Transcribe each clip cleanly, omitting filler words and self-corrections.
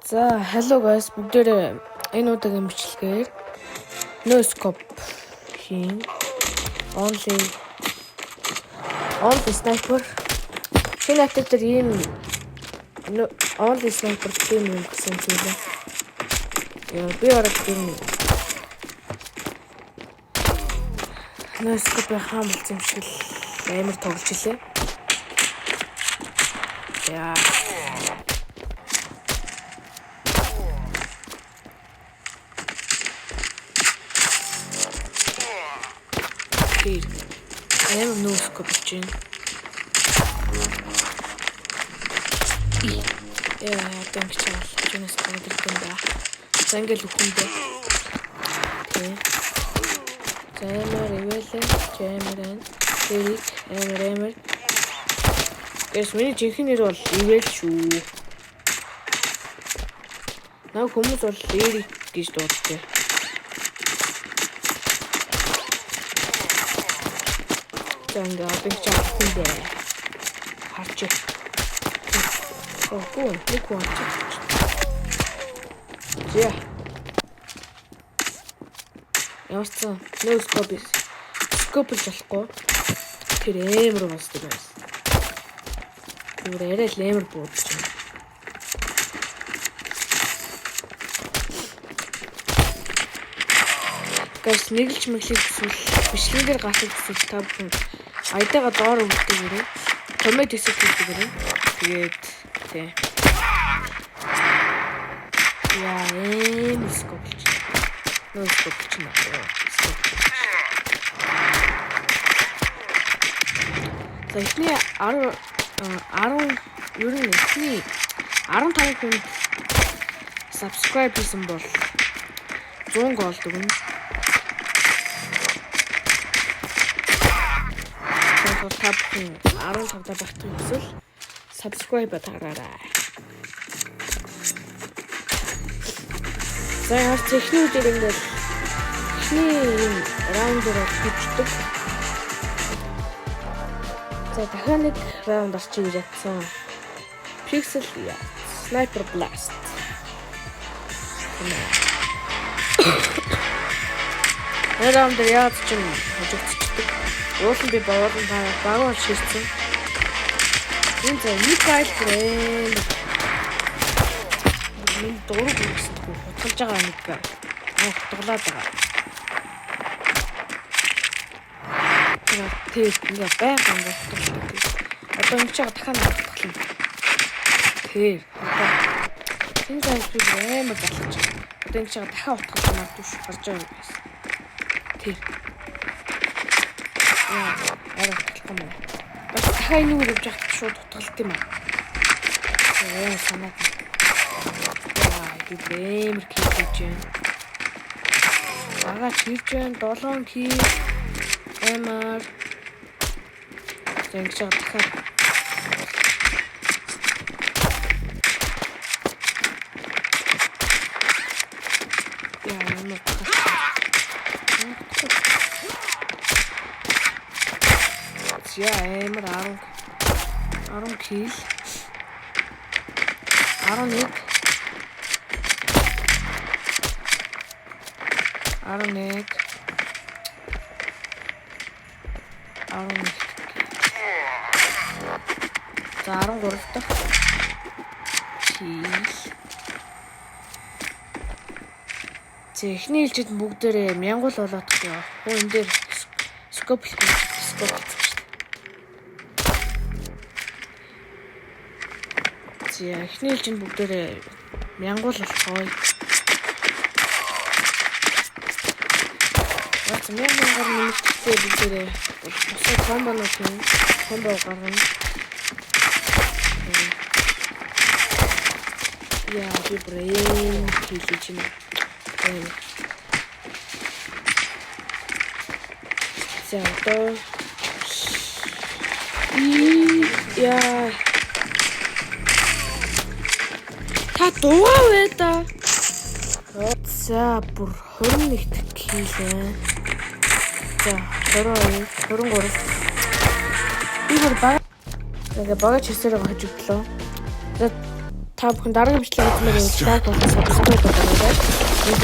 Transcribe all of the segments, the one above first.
За, hello guys, бүгдээрээ энэ удаагийн бичлэгээр no scope хийн only sniper шинэ апдейтер ийм only sniper тийм юм гэсэн зүйлээ. Яа, би ороод тийм no scope хаан болсон юм шиг амар тоглож илээ. Яа. Амар нөөсгөө бич юм. Тэнк чаал чинээс гадарсан ба. Зангэл үхэндээ. Тэг. Займаар ивэлээ, чаймаран, тэрийг амар. Гэс миний жинхэнэ нэр бол ивэл шүү. Наа хүмүүс бол Эрик гэж дууддаг. Зангал бэнчаахтэн харч. Оо, нэг хонч. Яа. Яарсан нөө скоп болохгүй. Тэр эмэр басдаг байсан. Тэр арай л эмэр буудаж байна. Гэс нэгэлж мэглэх зүйл бичлэн дээр гасах зүйл та бүхэн айдаага доор өгдөг гэрээ. Коммент хийсэх гэдэг гэрээ. Тэгээд тий. Яа, скоплч. Нөө скоплч наа. За ихний 15 хүнд subscribe хийсэн бол 100 голд өгнө. Та бүхэн 15 та багт үзвэл subscribe таараарай. За яар техникүүд ингээд ихний раундаар бичдэг. За дахиад нэг раунд орчих гэж ятсан. Pixel Sniper Blast. Раунд яад ч юм хожигдчихдаг. Уулын би баавал багаар ширсэн. Энэ зөв нэг файл гэрээ. Миний дураг гэсэн үг хутгалж байгаа нэг хутгалаад байгаа. Тэгээд ингээ байнга ингээ хутгалдаг. Одоо энэ чага дахиад хутгална. Тэгээд энэ файл би амар болчих. Одоо энэ чага дахиад хутгалж магадгүй гарч байгаа юм байна. Тэгээд арай хутгалах юм байна. Бас дахиад энэ үрж явах шууд хутгалт юм аа. Санаад. Бэмэр хийж байна. Агаа чирж байна. 7 ки эмэр. Тэнгч дахиад. Яа, энэ эмэр 10 кил 11 за 13 дахь кил. Эхний хэлжид бүгдээрээ 1000 болоод тахяа. Хөө энэ дээр скоп. Эхний хэлжид бүгдээрээ 1000 болохгүй. Бас 1000 нэмэгдэлтэй бүгдээрээ босоо комбонууд юм. Комбо гаргана. Яа, би брэйн хийж байна. За одоо яа та дуугаа вэ та. За бүр 21 хийлээ. За 22 23 би бүр баг багаж хийсээр хожигдлоо. За Та бүхэн дараагийн бичлэгийг үзмээр байвал лайк болон subscribe болоорой.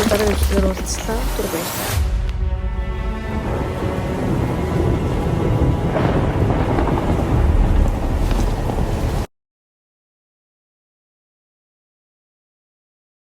Дараагийн бичлэгээр уулзлаа. Түр баярлалаа.